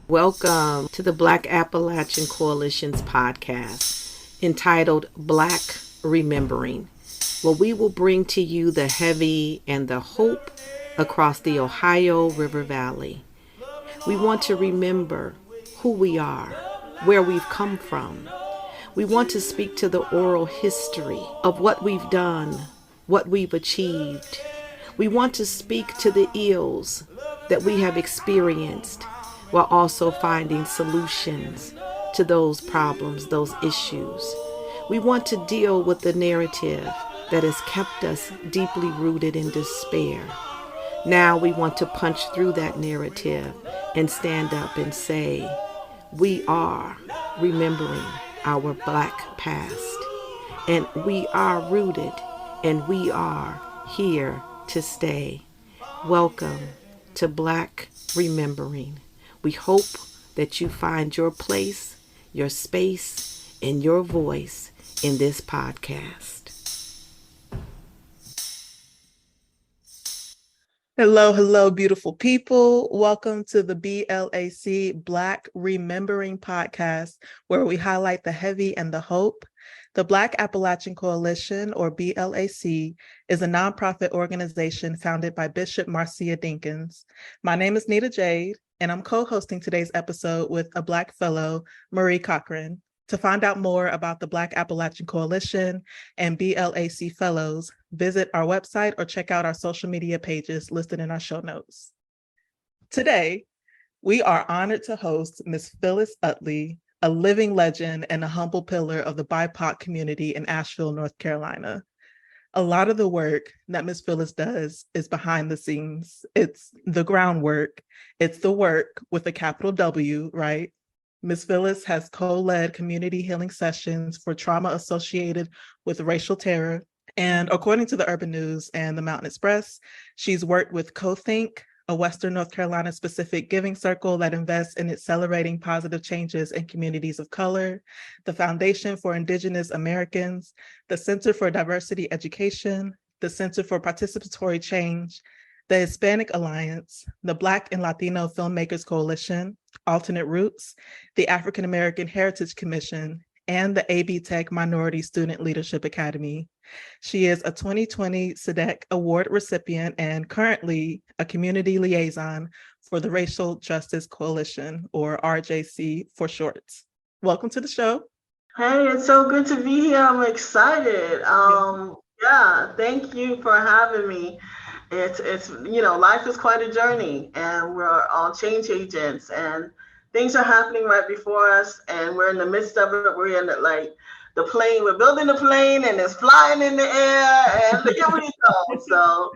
Welcome to the Black Appalachian Coalition's podcast entitled Blac Re-Membering, where we will bring to you the heavy and the hope across the Ohio River Valley. We want to remember who we are, where we've come from. We want to speak to the oral history of what we've done, what we've achieved. We want to speak to the ills that we have experienced while also finding solutions to those problems, those issues. We want to deal with the narrative that has kept us deeply rooted in despair. Now we want to punch through that narrative and stand up and say, we are remembering our Black past, and we are rooted, and we are here to stay. Welcome to Blac Re-Membering. We hope that you find your place, your space, and your voice in this podcast. Hello, beautiful people. Welcome to the BLAC Blac Re-Membering podcast, where we highlight the heavy and the hope. The Black Appalachian Coalition, or BLAC, is a nonprofit organization founded by Bishop Marcia Dinkins. My name is Nita Jade, and I'm co-hosting today's episode with a Black fellow, Marie Cochran. To find out more about the Black Appalachian Coalition and BLAC Fellows, visit our website or check out our social media pages listed in our show notes. Today, we are honored to host Ms. Phyllis Utley, a living legend and a humble pillar of the BIPOC community in Asheville, North Carolina. A lot of the work that Ms. Phyllis does is behind the scenes. It's the groundwork. It's the work with a capital W, right? Ms. Phyllis has co-led community healing sessions for trauma associated with racial terror. And according to the Urban News and the Mountain Express, she's worked with CoThink, a Western North Carolina specific giving circle that invests in accelerating positive changes in communities of color, the Foundation for Indigenous Americans, the Center for Diversity Education, the Center for Participatory Change, the Hispanic Alliance, the Black and Latino Filmmakers Coalition, Alternate Roots, the African American Heritage Commission, and the AB Tech Minority Student Leadership Academy. She is a 2020 SEDEC Award recipient and currently a community liaison for the Racial Justice Coalition, or RJC for short. Welcome to the show. Hey, it's so good to be here. I'm excited. Thank you for having me. It's life is quite a journey, and we're all change agents, and things are happening right before us, and we're in the midst of it. We're in the plane. We're building the plane, and it's flying in the air, and look at where you go. So,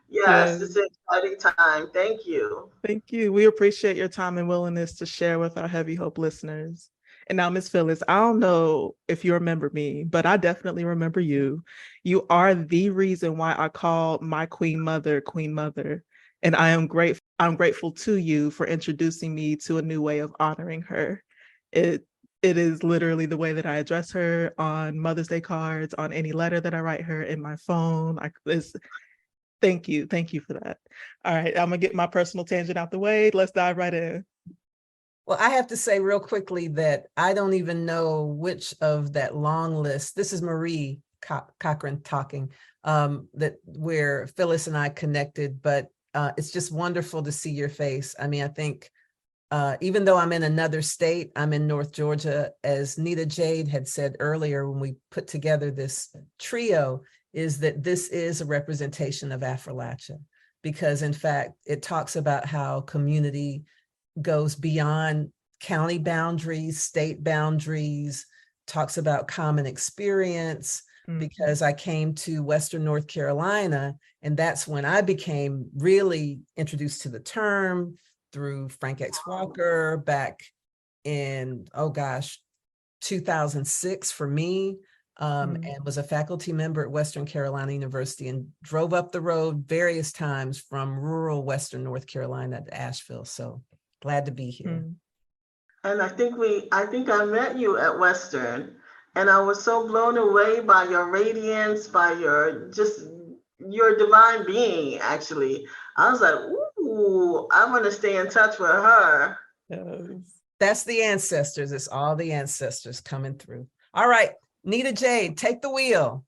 yes, it's an exciting time. Thank you. Thank you. We appreciate your time and willingness to share with our Heavy Hope listeners. And now, Ms. Phyllis, I don't know if you remember me, but I definitely remember you. You are the reason why I call my Queen Mother. And I'm grateful to you for introducing me to a new way of honoring her. It is literally the way that I address her on Mother's Day cards, on any letter that I write her, in my phone. Thank you for that. All right, I'm gonna get my personal tangent out the way. Let's dive right in. Well, I have to say real quickly that I don't even know which of that long list. This is Marie Cochran talking, that where Phyllis and I connected, but it's just wonderful to see your face. I mean, I think even though I'm in another state, I'm in North Georgia, as Nita Jade had said earlier when we put together this trio, is that this is a representation of Appalachia, because in fact, it talks about how community goes beyond county boundaries, state boundaries, talks about common experience, because I came to Western North Carolina, and that's when I became really introduced to the term through Frank X. Walker back in, 2006 for me, and was a faculty member at Western Carolina University and drove up the road various times from rural Western North Carolina to Asheville. So glad to be here. And I think I met you at Western, and I was so blown away by your radiance, by your divine being, actually. I was like, ooh, I want to stay in touch with her. Yes. That's the ancestors. It's all the ancestors coming through. All right, Nita Jade, take the wheel.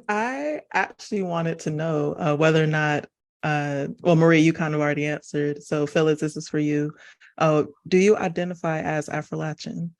I actually wanted to know whether or not, well, Marie, you kind of already answered. So Phyllis, this is for you. Do you identify as Afro-Latin?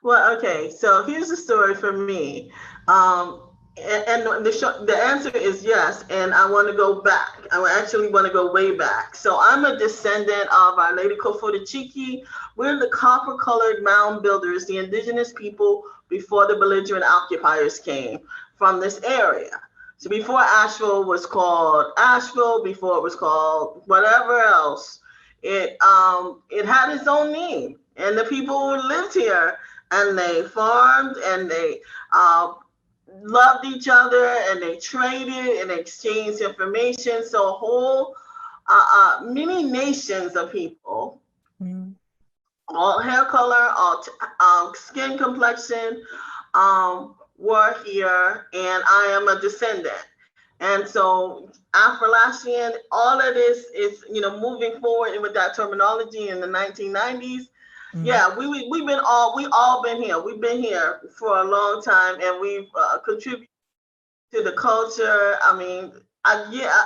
Well, okay, so here's the story for me. And the answer is yes, and I want to go back. I actually want to go way back. So I'm a descendant of Our Lady Kofoda-Chiki. We're the copper-colored mound builders, the indigenous people before the belligerent occupiers came from this area. So before Asheville was called Asheville, before it was called whatever else, it had its own name, and the people who lived here and they farmed and they loved each other and they traded and exchanged information. So a whole many nations of people, all hair color, all skin complexion, were here, and I am a descendant. And so Afro-Latino, all of this is, moving forward with that terminology in the 1990s. Yeah, we all been here. We've been here for a long time, and we've contributed to the culture. I mean,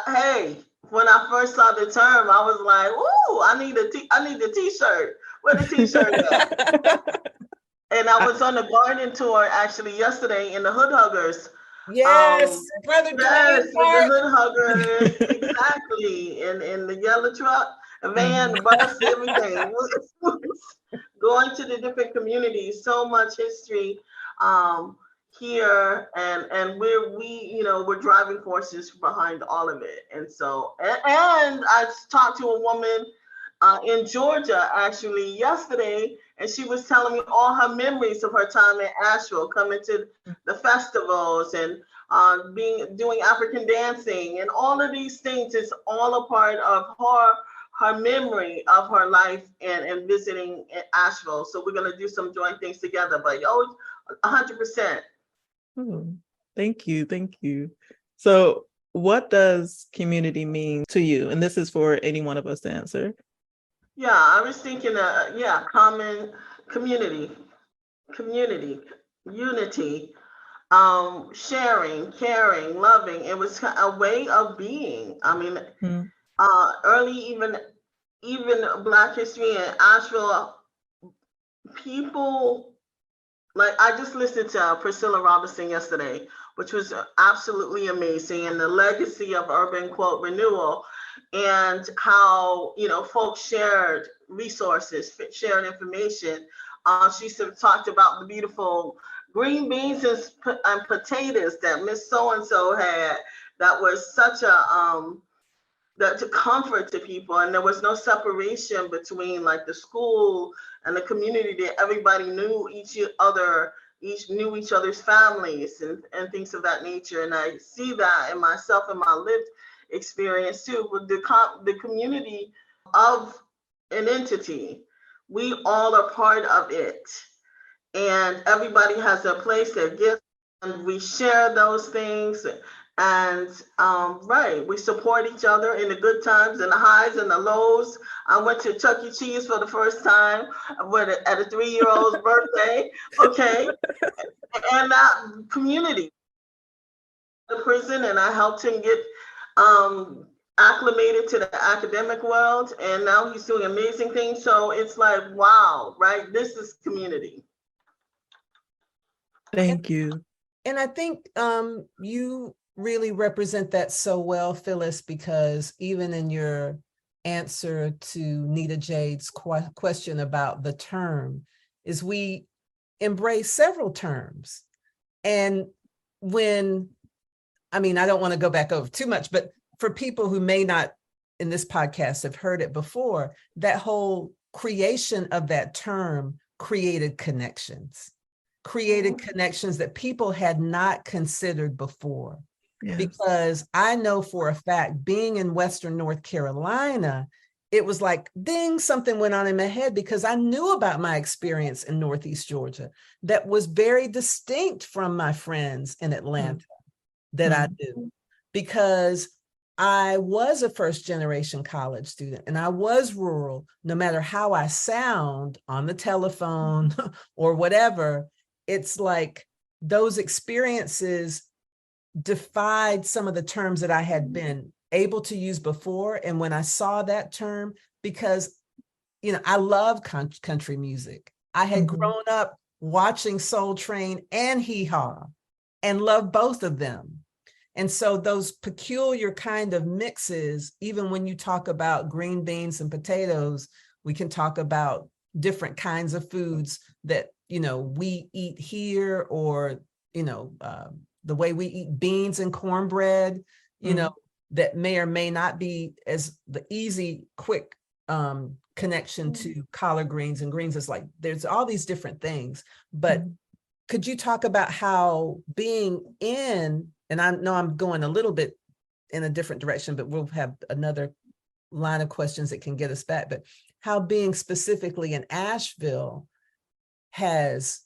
hey, when I first saw the term, I was like, "Ooh, I need a T-shirt. Where the T-shirt at?" And I was on the garden tour actually yesterday in the Hood Huggers. Yes, brother. Yes, with the Hood Huggers, exactly, in the yellow truck, van, bus, everything. Going to the different communities, so much history here, and we're driving forces behind all of it. And so, and I talked to a woman in Georgia actually yesterday, and she was telling me all her memories of her time in Asheville, coming to the festivals and doing African dancing, and all of these things is all a part of her memory of her life and visiting in Asheville. So we're gonna do some joint things together. But 100%. Thank you. So what does community mean to you? And this is for any one of us to answer. Yeah, I was thinking, common community, unity, sharing, caring, loving. It was a way of being. I mean, early, even Black history in Asheville, people, like, I just listened to Priscilla Robinson yesterday, which was absolutely amazing, and the legacy of urban quote renewal, and how folks shared resources, shared information. She talked about the beautiful green beans and potatoes that Miss So and So had. That was such that to comfort to people, and there was no separation between like the school and the community. That everybody knew each knew each other's families and things of that nature. And I see that in myself and my lived experience too, with the community of an entity. We all are part of it, and everybody has their place, their gift, and we share those things. And right, we support each other in the good times and the highs and the lows. I went to Chuck E. Cheese for the first time at a 3-year-old's birthday. Okay, and that community, the prison, and I helped him get acclimated to the academic world, and now he's doing amazing things. So it's like, wow, right? This is community. Thank you. And I think you really represent that so well, Phyllis, because even in your answer to Nita Jade's question about the term, is we embrace several terms. And I don't want to go back over too much, but for people who may not in this podcast have heard it before, that whole creation of that term created connections that people had not considered before. Yes. Because I know for a fact, being in Western North Carolina, it was like, ding, something went on in my head, because I knew about my experience in Northeast Georgia that was very distinct from my friends in Atlanta that I knew. Because I was a first generation college student and I was rural. No matter how I sound on the telephone or whatever, it's like those experiences defied some of the terms that I had been able to use before. And when I saw that term, because, I love country music. I had grown up watching Soul Train and Hee Haw and loved both of them. And so those peculiar kind of mixes, even when you talk about green beans and potatoes, we can talk about different kinds of foods that, we eat here, or, the way we eat beans and cornbread, that may or may not be as the easy, quick connection to collard greens and greens. It's like, there's all these different things, but could you talk about how being in, and I know I'm going a little bit in a different direction, but we'll have another line of questions that can get us back, but how being specifically in Asheville has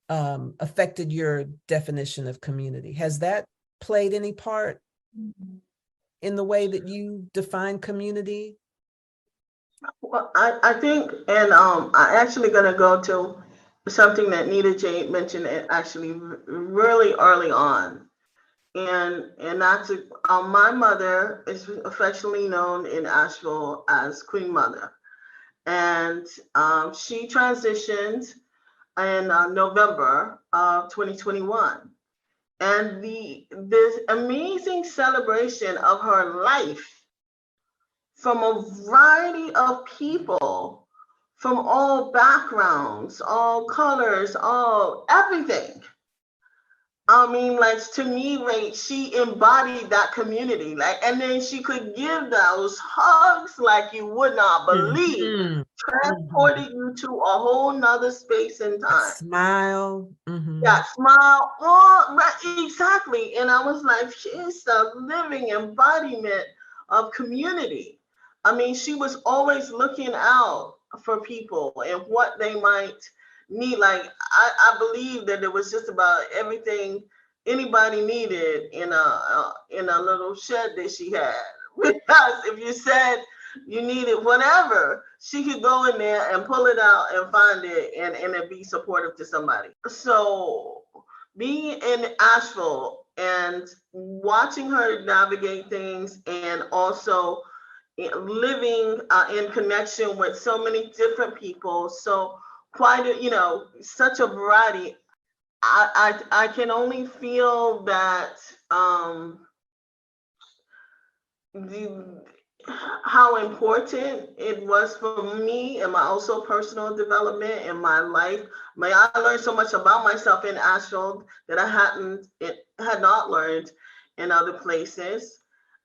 affected your definition of community? Has that played any part in the way that you define community? Well, I think, and I actually gonna go to something that Nita J mentioned actually really early on, and that's my mother is affectionately known in Asheville as Queen Mother, and she transitioned in November of 2021, and this amazing celebration of her life from a variety of people from all backgrounds, all colors, all everything. I mean, like, to me, like, she embodied that community, like, and then she could give those hugs like you would not believe, transported you to a whole nother space and time. Smile. Yeah, smile. Oh, right, exactly. And I was like, she's the living embodiment of community. I mean, she was always looking out for people and what they might need. Like, I believe that it was just about everything anybody needed in a little shed that she had. Because if you said you needed whatever, she could go in there and pull it out and find it, and it be supportive to somebody. So being in Asheville and watching her navigate things, and also living in connection with so many different people, so quite such a variety. I can only feel that the how important it was for me and my also personal development in my life. I learned so much about myself in Asheville that I had not learned in other places.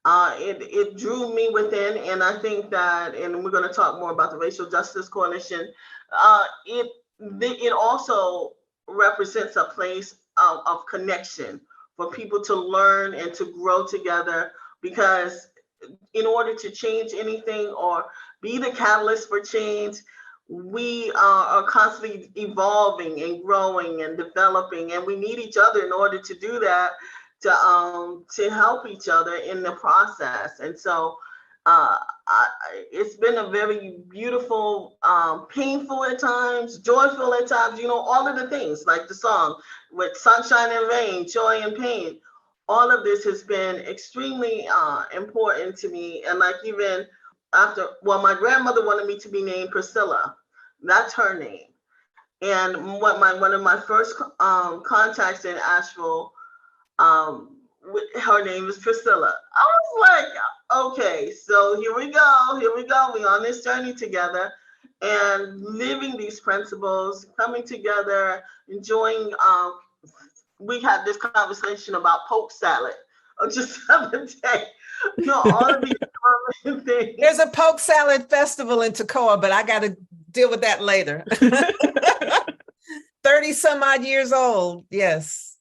It drew me within, and I think that, and we're going to talk more about the Racial Justice Coalition. It also represents a place of connection for people to learn and to grow together, because in order to change anything or be the catalyst for change, we are constantly evolving and growing and developing, and we need each other in order to do that, to help each other in the process. And so it's been a very beautiful, painful at times, joyful at times, all of the things, like the song with sunshine and rain, joy and pain. All of this has been extremely important to me. And like, even after, well, my grandmother wanted me to be named Priscilla. That's her name. And one of my first contacts in Asheville, her name is Priscilla. I was like, okay, so here we go. We're on this journey together and living these principles, coming together, enjoying. We had this conversation about poke salad just the other day. All of these common things. There's a poke salad festival in Toccoa, but I got to deal with that later. 30 some odd years old. Yes.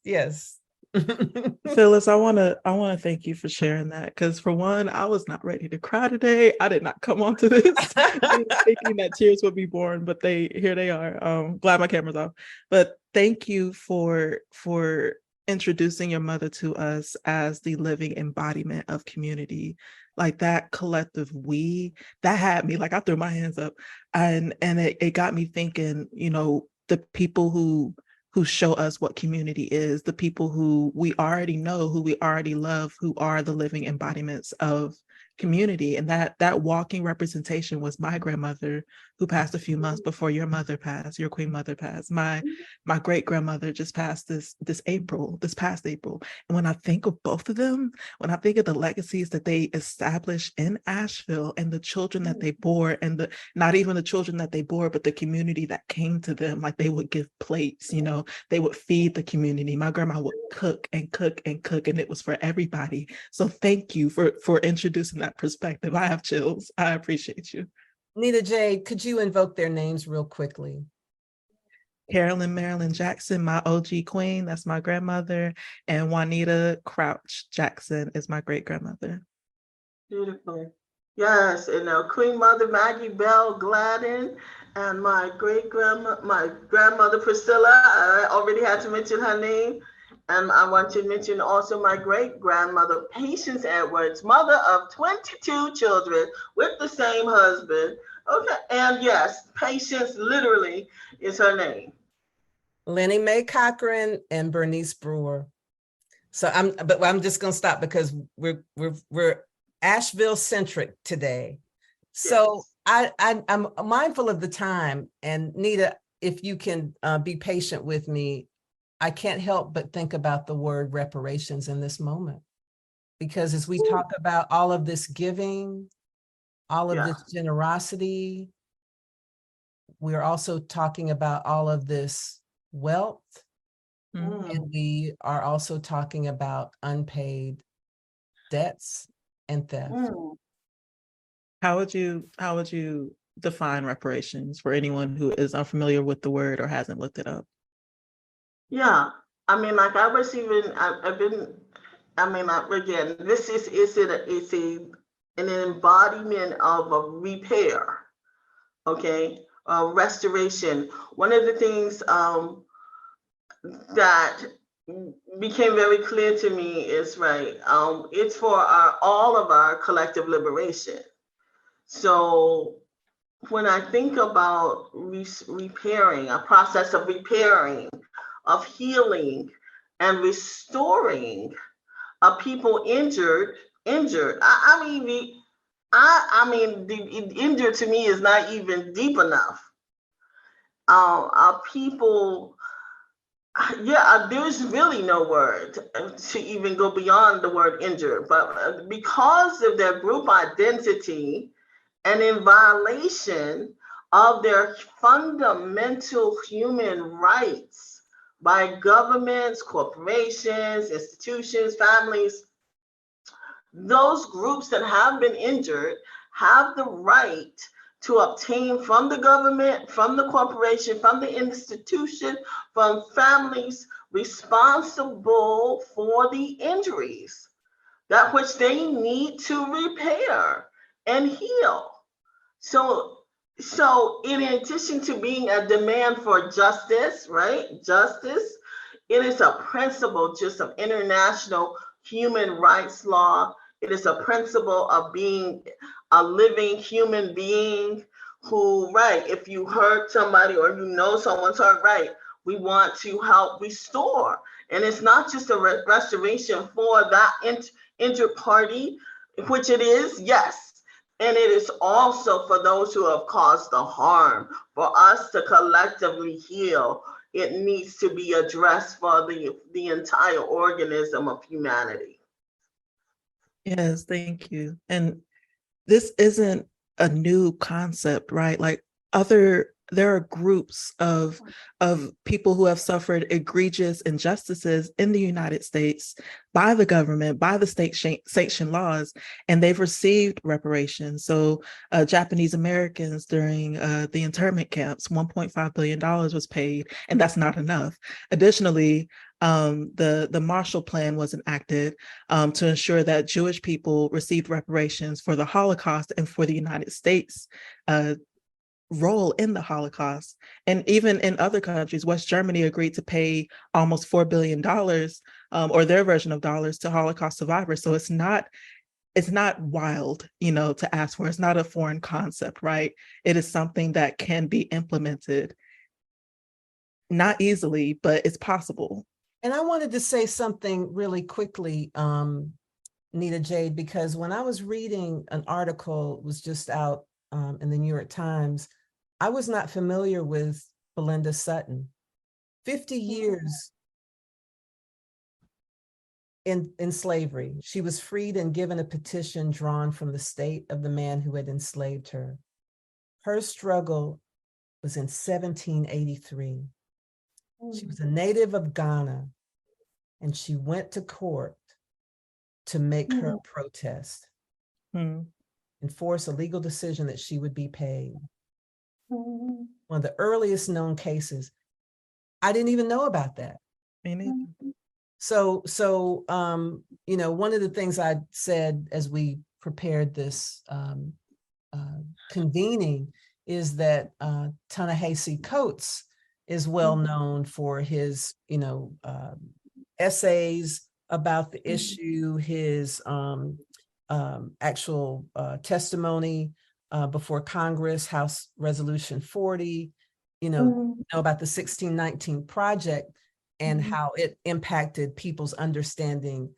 Phyllis, I want to thank you for sharing that, because for one, I was not ready to cry today. I did not come onto this thinking that tears would be born, but here they are. Glad my camera's off. But thank you for introducing your mother to us as the living embodiment of community, like that collective we, that had me, like I threw my hands up, and it got me thinking, you know, the people who show us what community is, the people who we already know, who we already love, who are the living embodiments of community. And that walking representation was my grandmother, who passed a few months before your mother passed, your queen mother passed. My great grandmother just passed this past April. And when I think of both of them, when I think of the legacies that they established in Asheville and the children that they bore, and not even the children that they bore, but the community that came to them, like they would give plates, you know, they would feed the community. My grandma would cook and cook and cook, and it was for everybody. So thank you for introducing that perspective. I have chills. I appreciate you. Nita Jade, could you invoke their names real quickly? Carolyn Marilyn Jackson, my OG queen, that's my grandmother, and Juanita Crouch Jackson is my great grandmother. Beautiful. Yes, and Queen Mother Maggie Bell Gladden, and my grandmother Priscilla. I already had to mention her name, and I want to mention also my great grandmother Patience Edwards, mother of 22 children with the same husband. Okay, and yes, Patience literally is her name. Lenny Mae Cochran and Bernice Brewer. So I'm just gonna stop because we're Asheville centric today. So yes. I'm mindful of the time, and Nita, if you can be patient with me, I can't help but think about the word reparations in this moment, because as we talk about all of this giving, all of this generosity, we are also talking about all of this wealth, and we are also talking about unpaid debts and theft. How would you define reparations for anyone who is unfamiliar with the word or hasn't looked it up? Yeah, I mean, like I was even, I've been, I mean, again, this is an embodiment of a repair, okay, restoration. One of the things that became very clear to me is it's for all of our collective liberation. So when I think about repairing, a process of repairing, of healing and restoring a people injured. I mean, the injured to me is not even deep enough. People, there's really no word to even go beyond the word injured, but because of their group identity and in violation of their fundamental human rights by governments, corporations, institutions, families, those groups that have been injured have the right to obtain from the government, from the corporation, from the institution, from families responsible for the injuries, that which they need to repair and heal. So in addition to being a demand for justice, right? Justice, it is a principle just of international human rights law. It is a principle of being a living human being who, if you hurt somebody or you know someone's hurt, we want to help restore. And it's not just a restoration for that injured party, which it is, yes. And it is also for those who have caused the harm. For us to collectively heal, it needs to be addressed for the entire organism of humanity. Yes, thank you. And this isn't a new concept, right? Like there are groups of people who have suffered egregious injustices in the United States by the government, by the state sanctioned laws, and they've received reparations. So Japanese Americans during the internment camps, $1.5 billion was paid, and that's not enough. Additionally, the Marshall Plan was enacted to ensure that Jewish people received reparations for the Holocaust and for the United States role in the Holocaust. And even in other countries, West Germany agreed to pay almost $4 billion or their version of dollars to Holocaust survivors. So it's not wild, to ask for. It's not a foreign concept, right? It is something that can be implemented, not easily, but it's possible. And I wanted to say something really quickly, Nita Jade, because when I was reading an article, it was just out in the New York Times, I was not familiar with Belinda Sutton. 50 years in slavery. She was freed and given a petition drawn from the state of the man who had enslaved her. Her struggle was in 1783. She was a native of Ghana, and she went to court to make her protest and force a legal decision that she would be paid. One of the earliest known cases. I didn't even know about that. So, one of the things I said as we prepared this convening is that Ta-Nehisi Coates is well known for his, essays about the issue, his actual testimony before Congress, House Resolution 40, know about the 1619 Project and how it impacted people's understanding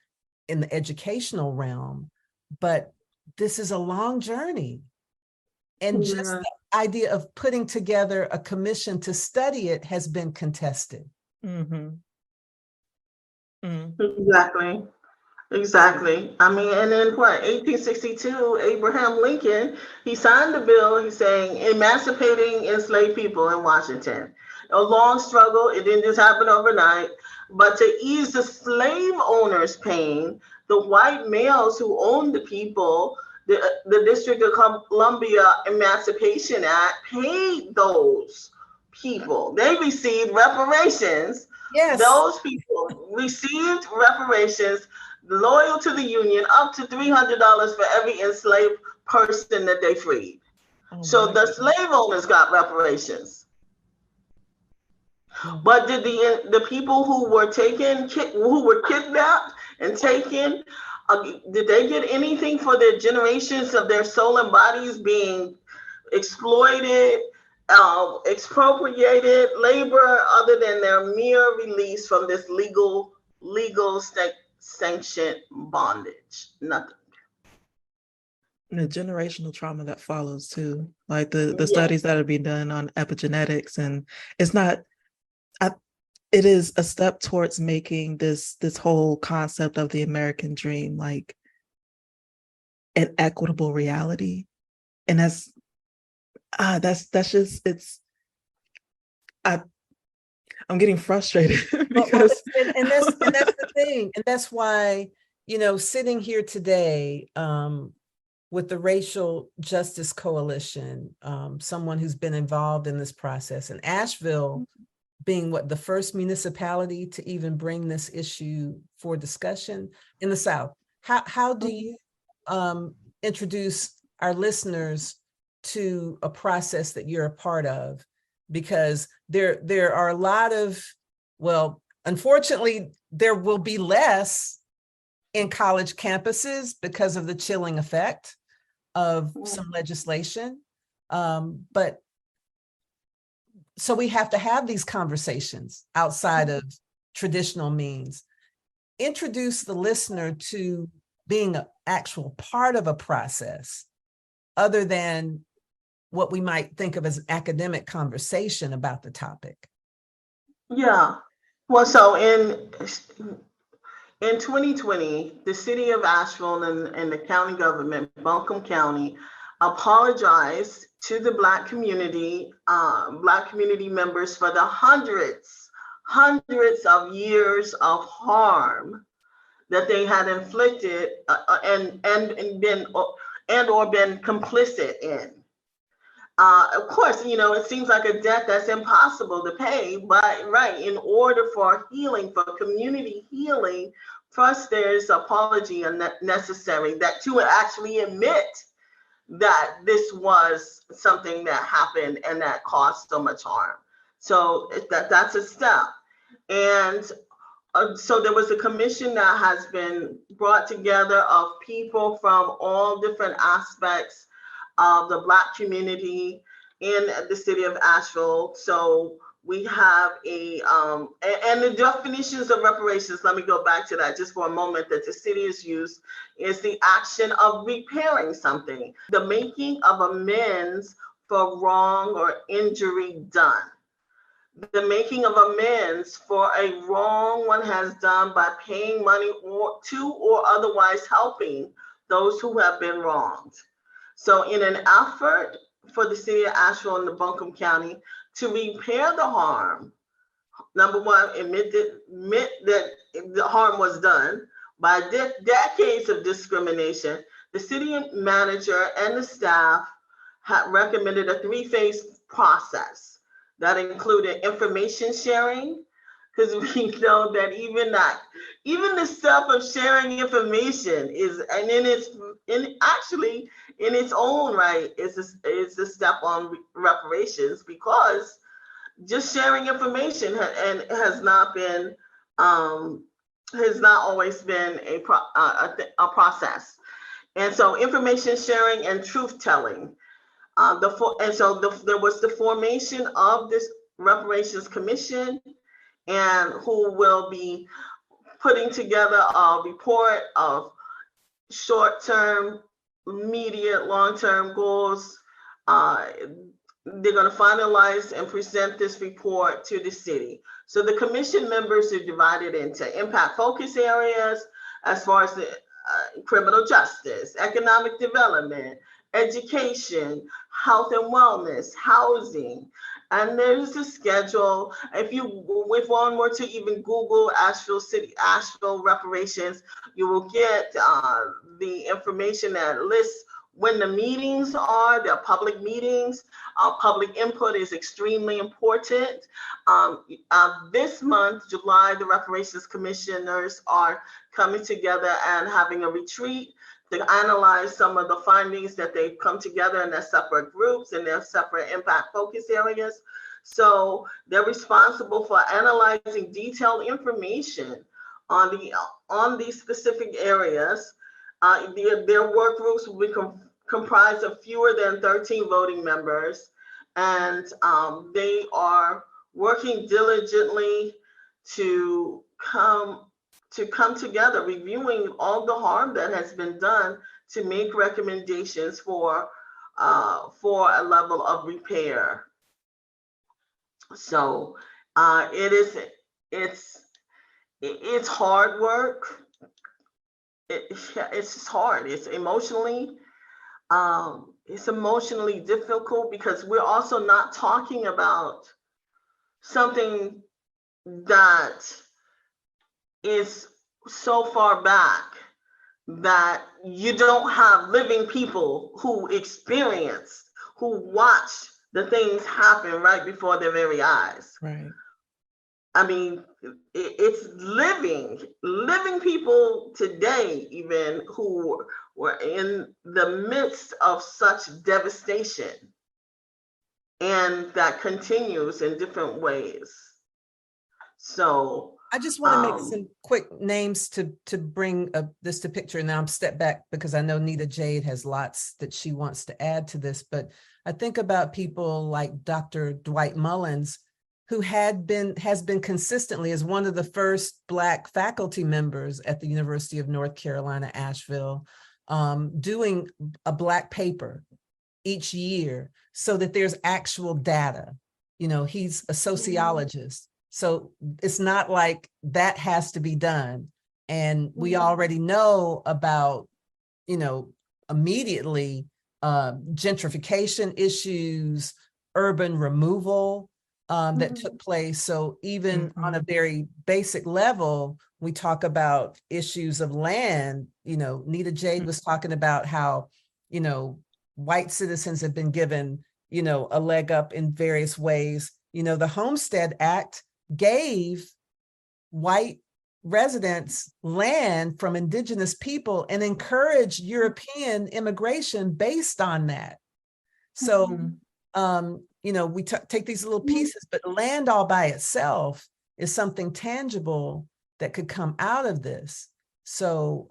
in the educational realm. But this is a long journey. And just the idea of putting together a commission to study it has been contested. Exactly. I mean, and then 1862, Abraham Lincoln, he signed the bill. He's saying emancipating enslaved people in Washington. A long struggle. It didn't just happen overnight. But to ease the slave owners' pain, the white males who owned the people, the District of Columbia Emancipation Act paid those people. They received reparations. Yes. Those people received reparations loyal to the Union, up to $300 for every enslaved person that they freed. So the slave owners got reparations. But did the people who were kidnapped and taken, did they get anything for their generations of their soul and bodies being exploited, expropriated labor, other than their mere release from this legal sanctioned bondage? Nothing. And the generational trauma that follows too, like the studies that are being done on epigenetics, and it's not. It is a step towards making this whole concept of the American dream like an equitable reality, and that's just I'm getting frustrated because and that's the thing, and that's why sitting here today with the Racial Justice Coalition, someone who's been involved in this process, and Asheville being the first municipality to even bring this issue for discussion in the South. How do you introduce our listeners to a process that you're a part of? Because there are a lot of, unfortunately, there will be less in college campuses because of the chilling effect of some legislation. But so we have to have these conversations outside of traditional means. Introduce the listener to being an actual part of a process other than what we might think of as academic conversation about the topic. Yeah. Well, so in 2020, the city of Asheville and the county government, Buncombe County, apologized to the Black community members for the hundreds of years of harm that they had inflicted and been complicit in. Of course, it seems like a debt that's impossible to pay, but in order for healing, for community healing, first there's apology necessary, that to actually admit that this was something that happened and that caused so much harm. So that's a step. And so there was a commission that has been brought together of people from all different aspects of the Black community in the city of Asheville. So we have and the definitions of reparations, let me go back to that just for a moment, that the city has used is the action of repairing something, the making of amends for wrong or injury done. The making of amends for a wrong one has done by paying money to or otherwise helping those who have been wronged. So in an effort for the city of Asheville and the Buncombe County to repair the harm, number one, admit that the harm was done by decades of discrimination, the city manager and the staff had recommended a three-phase process that included information sharing, because we know that even the step of sharing information is, and actually in its own right is a step on reparations, because just sharing information has not always been a process. And so information sharing and truth telling. There was the formation of this reparations commission, and who will be putting together a report of short-term, immediate, long-term goals. They're going to finalize and present this report to the city. So the commission members are divided into impact focus areas as far as the criminal justice, economic development, education, health and wellness, housing. And there's a schedule. If one were to even Google Asheville reparations, you will get the information that lists when the meetings are. They're public meetings. Public input is extremely important. This month, July, the reparations commissioners are coming together and having a retreat to analyze some of the findings that they've come together in their separate groups and their separate impact focus areas. So they're responsible for analyzing detailed information on these specific areas. Their work groups will be comprised of fewer than 13 voting members, and they are working diligently to come together, reviewing all the harm that has been done to make recommendations for a level of repair. So it's hard work. It's just hard. It's emotionally difficult, because we're also not talking about something that is so far back that you don't have living people who watch the things happen right before their very eyes. Right. I mean, it's living people today, even, who were in the midst of such devastation, and that continues in different ways. So I just want to make some quick names to bring this to picture. And now I'm step back because I know Nita Jade has lots that she wants to add to this. But I think about people like Dr. Dwight Mullins, who has been consistently as one of the first Black faculty members at the University of North Carolina, Asheville, doing a Black paper each year so that there's actual data. You know, he's a sociologist. So it's not like that has to be done. And we already know about, immediately gentrification issues, urban removal that took place. So even on a very basic level, we talk about issues of land. Nita Jade was talking about how, white citizens have been given, a leg up in various ways. The Homestead Act gave white residents land from indigenous people and encouraged European immigration based on that. So, we take these little pieces, but land all by itself is something tangible that could come out of this. So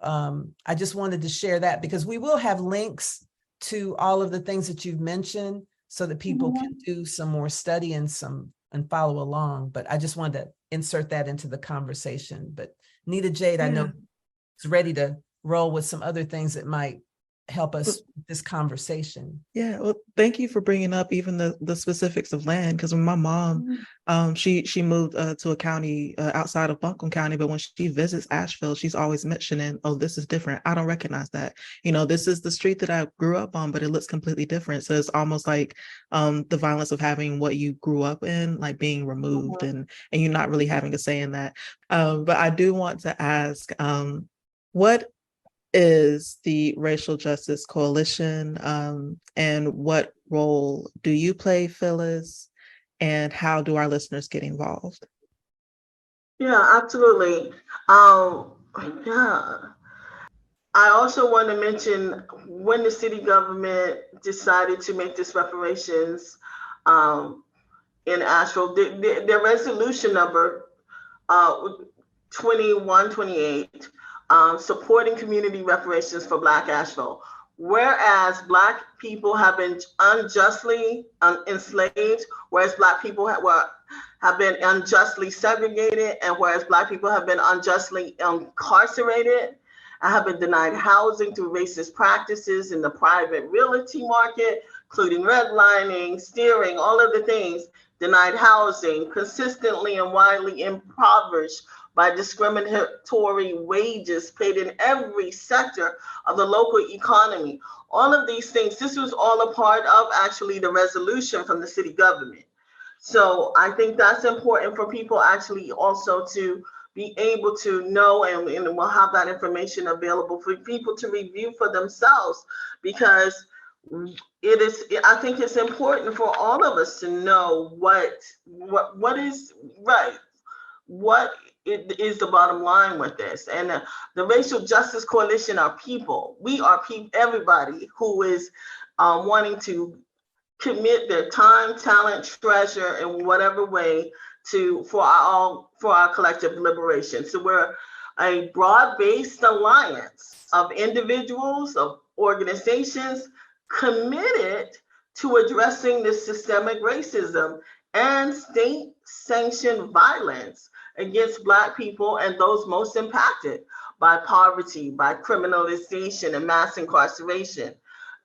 I just wanted to share that, because we will have links to all of the things that you've mentioned so that people can do some more study and follow along. But I just wanted to insert that into the conversation. But Nita Jade, I know, is ready to roll with some other things that might help us with this conversation. Yeah, well, thank you for bringing up even the specifics of land, because when my mom, she moved to a county outside of Buncombe County, but when she visits Asheville, she's always mentioning, oh, this is different. I don't recognize that. You know, this is the street that I grew up on, but it looks completely different. So it's almost like the violence of having what you grew up in, like being removed, and you not really having a say in that. But I do want to ask, what is the Racial Justice Coalition, and what role do you play, Phyllis, and how do our listeners get involved? Yeah, absolutely. Yeah. I also want to mention when the city government decided to make this reparations in Asheville, their resolution number 2128, supporting community reparations for Black Asheville. Whereas Black people have been unjustly enslaved, whereas Black people have been unjustly segregated, and whereas Black people have been unjustly incarcerated, and have been denied housing through racist practices in the private realty market, including redlining, steering, all of the things, denied housing, consistently and widely impoverished by discriminatory wages paid in every sector of the local economy. All of these things, this was all a part of actually the resolution from the city government. So I think that's important for people actually also to be able to know, and we'll have that information available for people to review for themselves, because it is, I think it's important for all of us to know what is right, what is the bottom line with this. And the Racial Justice Coalition are people. We are people, everybody who is wanting to commit their time, talent, treasure in whatever way for our collective liberation. So we're a broad-based alliance of individuals, of organizations committed to addressing this systemic racism and state-sanctioned violence against Black people and those most impacted by poverty, by criminalization and mass incarceration.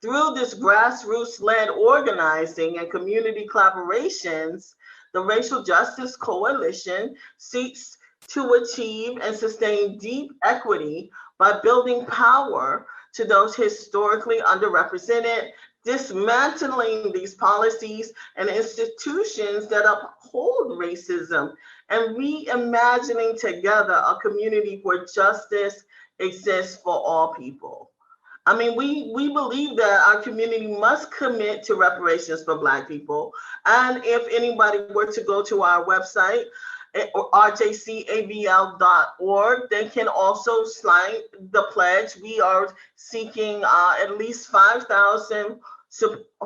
Through this grassroots-led organizing and community collaborations, the Racial Justice Coalition seeks to achieve and sustain deep equity by building power to those historically underrepresented, dismantling these policies and institutions that uphold racism, and reimagining together a community where justice exists for all people. I mean, we believe that our community must commit to reparations for Black people. And if anybody were to go to our website, rjcabl.org, they can also sign the pledge. We are seeking at least 5,000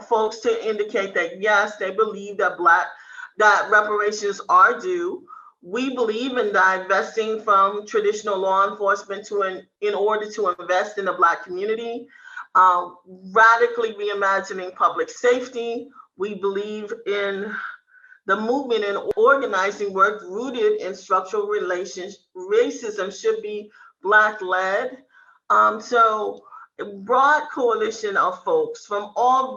folks to indicate that, yes, they believe that reparations are due. We believe in divesting from traditional law enforcement in order to invest in the Black community, radically reimagining public safety. We believe in the movement and organizing work rooted in structural racism should be Black-led. So a broad coalition of folks from all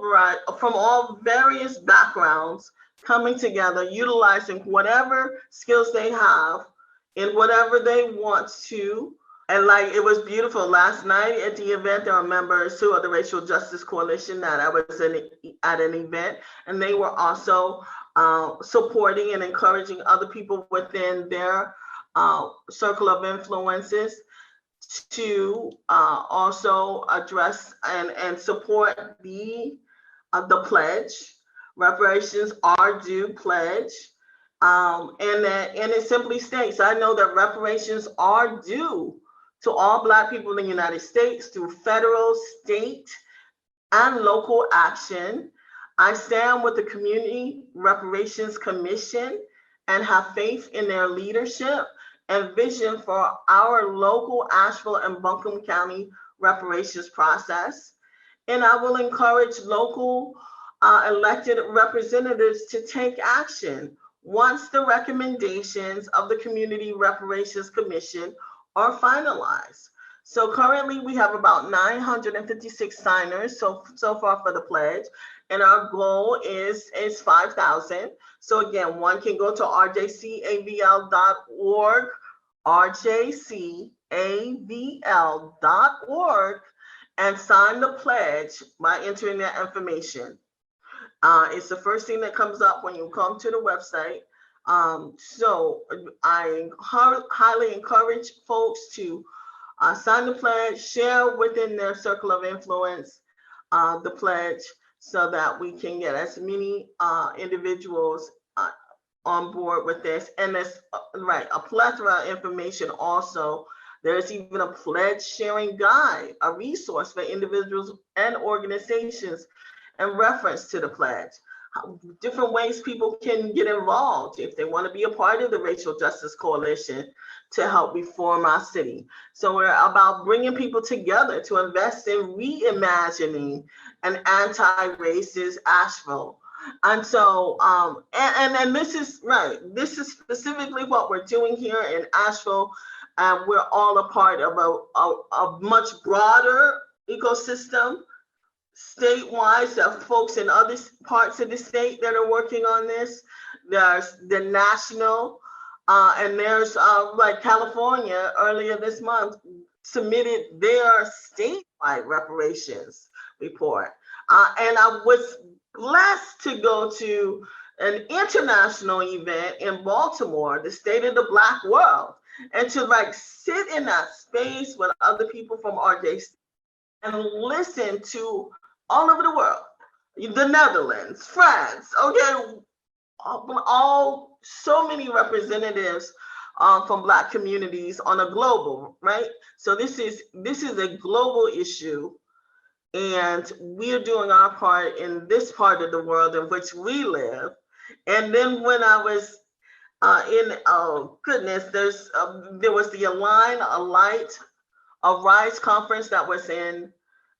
various backgrounds coming together, utilizing whatever skills they have in whatever they want to. And like, it was beautiful last night at the event, there were members who are the Racial Justice Coalition that I was at an event, and they were also supporting and encouraging other people within their circle of influences to also address and support the pledge. Reparations are due pledge. And it simply states, I know that reparations are due to all Black people in the United States through federal, state, and local action. I stand with the Community Reparations Commission and have faith in their leadership and vision for our local Asheville and Buncombe County reparations process. And I will encourage local elected representatives to take action once the recommendations of the Community Reparations Commission are finalized. So currently we have about 956 signers so far for the pledge, and our goal is 5,000. So again, one can go to rjcavl.org, rjcavl.org, and sign the pledge by entering that information. It's the first thing that comes up when you come to the website. So I highly encourage folks to sign the pledge, share within their circle of influence the pledge, so that we can get as many individuals on board with this. And there's a plethora of information also. There's even a pledge sharing guide, a resource for individuals and organizations in reference to the pledge. Different ways people can get involved if they want to be a part of the Racial Justice Coalition to help reform our city. So we're about bringing people together to invest in reimagining an anti-racist Asheville. And so, and this is right. This is specifically what we're doing here in Asheville. We're all a part of a much broader ecosystem statewide. There are folks in other parts of the state that are working on this. There's the national, and there's like California earlier this month submitted their statewide reparations report. And I was blessed to go to an international event in Baltimore, the State of the Black World, and to like sit in that space with other people from RJC and listen to all over the world, the Netherlands, France, okay, all so many representatives from Black communities on a global, right? So this is a global issue, and we're doing our part in this part of the world in which we live. And then when I was there was the Align, a Light, a Rise conference that was in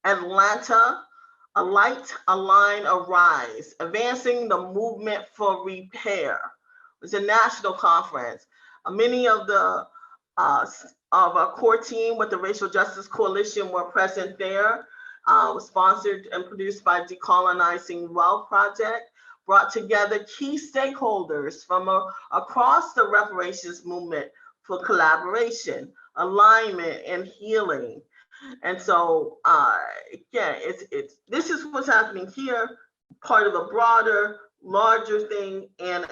Atlanta. A Light, Align, a Rise, advancing the movement for repair. It was a national conference. Many of the of our core team with the Racial Justice Coalition were present there. Was sponsored and produced by Decolonizing Wealth Project, brought together key stakeholders from across the reparations movement for collaboration, alignment, and healing. And so, this is what's happening here, part of a broader, larger thing, and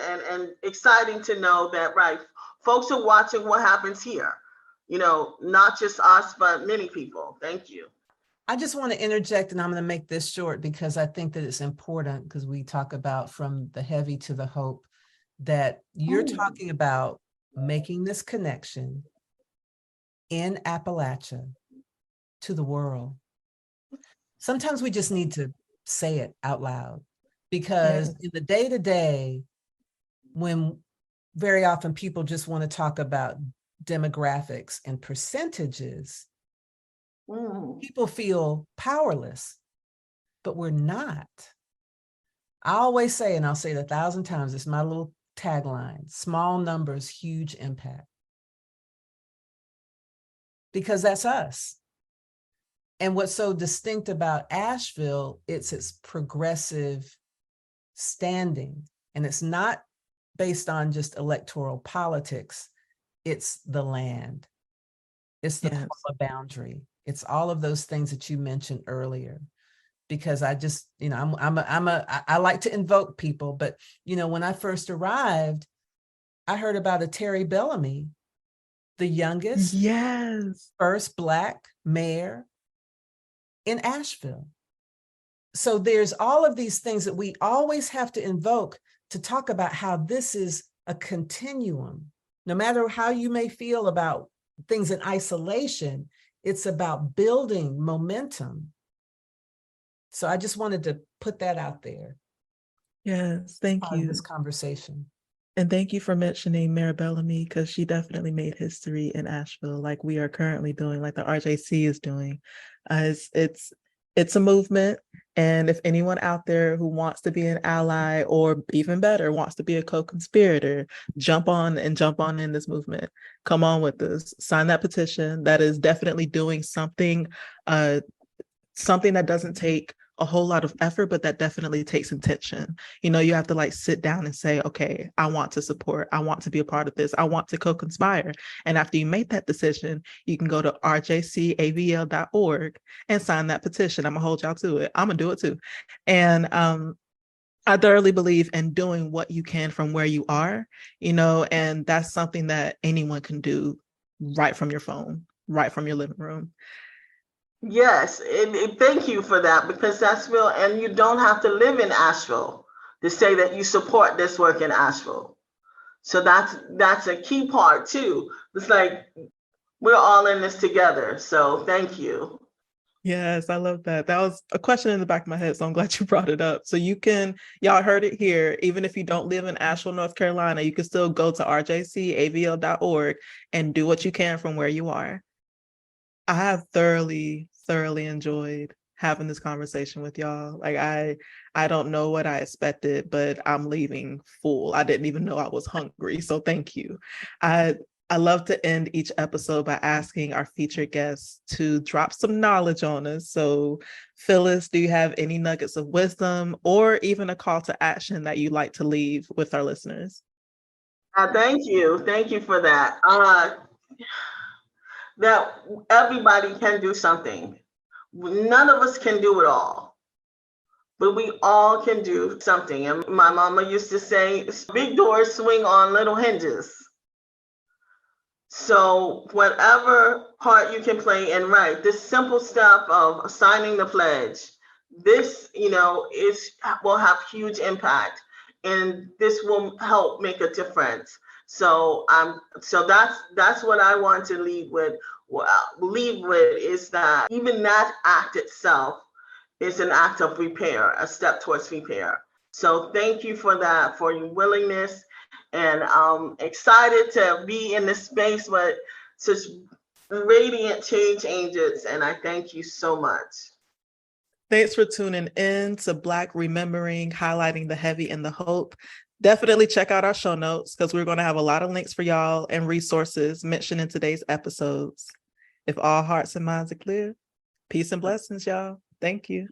exciting to know that, right, folks are watching what happens here, not just us, but many people. Thank you. I just want to interject, and I'm going to make this short because I think that it's important, because we talk about from the heavy to the hope, that you're talking about making this connection in Appalachia to the world. Sometimes we just need to say it out loud, because in the day-to-day, when very often people just want to talk about demographics and percentages, people feel powerless, but we're not. I always say, and I'll say it 1,000 times, it's my little tagline: small numbers, huge impact. Because that's us. And what's so distinct about Asheville, it's its progressive standing. And it's not based on just electoral politics. It's the land. It's the former boundary. It's all of those things that you mentioned earlier. Because I just, I like to invoke people, but when I first arrived, I heard about a Terry Bellamy, the youngest, first Black mayor in Asheville. So there's all of these things that we always have to invoke to talk about how this is a continuum. No matter how you may feel about things in isolation, it's about building momentum. So I just wanted to put that out there. Yes, thank you. This conversation. And thank you for mentioning Mary Bellamy, because she definitely made history in Asheville, like we are currently doing, like the RJC is doing. It's a movement, and if anyone out there who wants to be an ally, or even better, wants to be a co-conspirator, jump on in this movement. Come on with us. Sign that petition. That is definitely doing something, something that doesn't take a whole lot of effort, but that definitely takes intention. You know, you have to like sit down and say, okay, I want to support, I want to be a part of this, I want to co-conspire. And after you make that decision, you can go to rjcavl.org and sign that petition. I'm gonna hold y'all to it. I'm gonna do it too. And I thoroughly believe in doing what you can from where you are, you know, and that's something that anyone can do right from your phone, right from your living room. Yes, and thank you for that, because that's real. And you don't have to live in Asheville to say that you support this work in Asheville. So that's a key part too. It's like we're all in this together. So thank you. Yes, I love that. That was a question in the back of my head, so I'm glad you brought it up. So y'all heard it here. Even if you don't live in Asheville, North Carolina, you can still go to rjcavl.org and do what you can from where you are. I have thoroughly enjoyed having this conversation with y'all. Like I don't know what I expected, but I'm leaving full. I didn't even know I was hungry. So thank you. I love to end each episode by asking our featured guests to drop some knowledge on us. So Phyllis, do you have any nuggets of wisdom or even a call to action that you'd like to leave with our listeners? Thank you. Thank you for that. That everybody can do something. None of us can do it all, but we all can do something. And my mama used to say, big doors swing on little hinges. So whatever part you can play and right, this simple stuff of signing the pledge, this, will have huge impact, and this will help make a difference. So that's what I want to leave with. Is that even that act itself is an act of repair, a step towards repair. So thank you for that, for your willingness. And I'm excited to be in this space with such radiant change agents. And I thank you so much. Thanks for tuning in to Blac Re-Membering, highlighting the heavy and the hope. Definitely check out our show notes, because we're going to have a lot of links for y'all and resources mentioned in today's episodes. If all hearts and minds are clear, peace and blessings, y'all. Thank you.